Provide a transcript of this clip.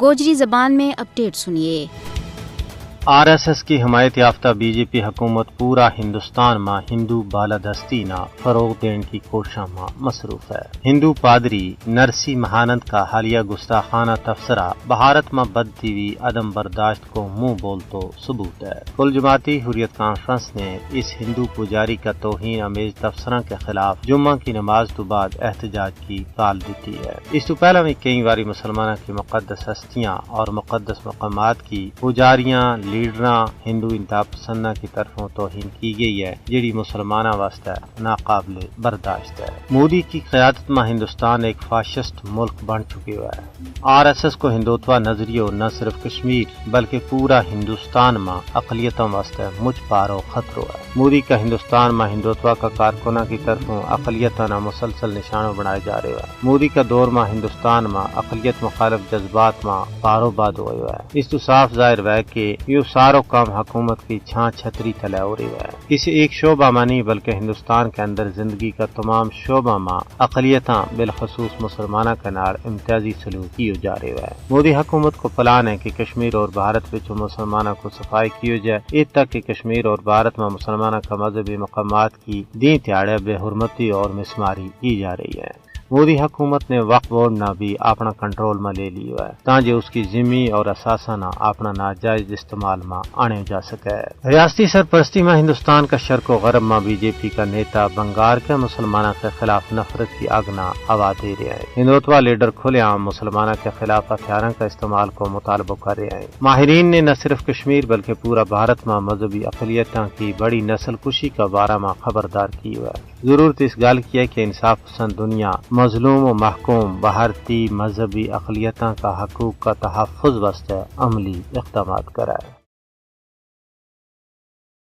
گوجری زبان میں اپڈیٹ سنیے۔ RSS کی حمایت یافتہ BJP حکومت پورا ہندوستان میں ہندو بالادستی نہ فروغ دین کی کوششوں میں مصروف ہے۔ ہندو پادری نرسی مہانند کا حالیہ گستاخانہ تبصرہ بھارت میں بدتی ہوئی عدم برداشت کو منہ بول تو ثبوت ہے۔ کل جماعتی حریت کانفرنس نے اس ہندو پجاری کا توہین آمیز تبصرہ کے خلاف جمعہ کی نماز تو بعد احتجاج کی کال دیتی ہے۔ اس تو پہلے بھی کئی باری مسلمانوں کی مقدس ہستیاں اور مقدس مقامات کی پجاریاں لیڈراں ہندو انتہا پسندہ کی طرفوں توہین کی گئی ہے، جڑی مسلمانہ واسطے ناقابل برداشت ہے۔ مودی کی قیادت میں ہندوستان ایک فاشسٹ ملک بن چکے ہوا ہے۔ RSS کو ہندوتوا نظریہ نہ صرف کشمیر بلکہ پورا ہندوستان میں اقلیتوں واسطے مجھ پارو خطرہ ہے۔ مودی کا ہندوستان میں ہندوتوا کا کارکنوں کی طرفوں اقلیتوں نہ مسلسل نشانوں بنائے جا رہے ہیں۔ مودی کا دور میں ہندوستان میں اقلیت مخالف جذبات میں پارو باد ہوئے ہے۔ اس تو صاف ظاہر ہے کہ یہ ساروں کام حکومت کی چھاں چھتری تلے ہو رہی ہے۔ کسی ایک شعبہ میں نہیں بلکہ ہندوستان کے اندر زندگی کا تمام شعبہ میں اقلیتاں بالخصوص مسلمانہ کے نال امتیازی سلوک کی جا رہی ہے۔ مودی حکومت کو پلان ہے کہ کشمیر اور بھارت وچ مسلمانوں کو صفائی کی جائے، اس تک کہ کشمیر اور بھارت میں مسلمانوں کا مذہبی مقامات کی دین تیاڑے بے حرمتی اور مسماری کی جا رہی ہے۔ مودی حکومت نے وقف بورڈ نہ بھی اپنا کنٹرول میں لے لیا ہے تاکہ اس کی زمین اور اثاثہ نہ اپنا ناجائز استعمال میں آنے جا سکے۔ ریاستی سرپرستی میں ہندوستان کا شرق و غرب میں BJP کا نیتا بنگار کے مسلمانوں کے خلاف نفرت کی اگنا ہوا دے رہے ہیں۔ ہندوتوا لیڈر کھلے عام مسلمانوں کے خلاف ہتھیاروں کا استعمال کو مطالبہ کر رہے ہیں۔ ماہرین نے نہ صرف کشمیر بلکہ پورا بھارت میں مذہبی اقلیتوں کی بڑی نسل کشی کا بارہ میں خبردار کی ہوا ہے۔ ضرورت اس گال کی ہے کہ انصاف پسند دنیا مظلوم و محکوم بھارتی مذہبی اقلیتوں کا حقوق کا تحفظ واسطے عملی اقدامات کرائے۔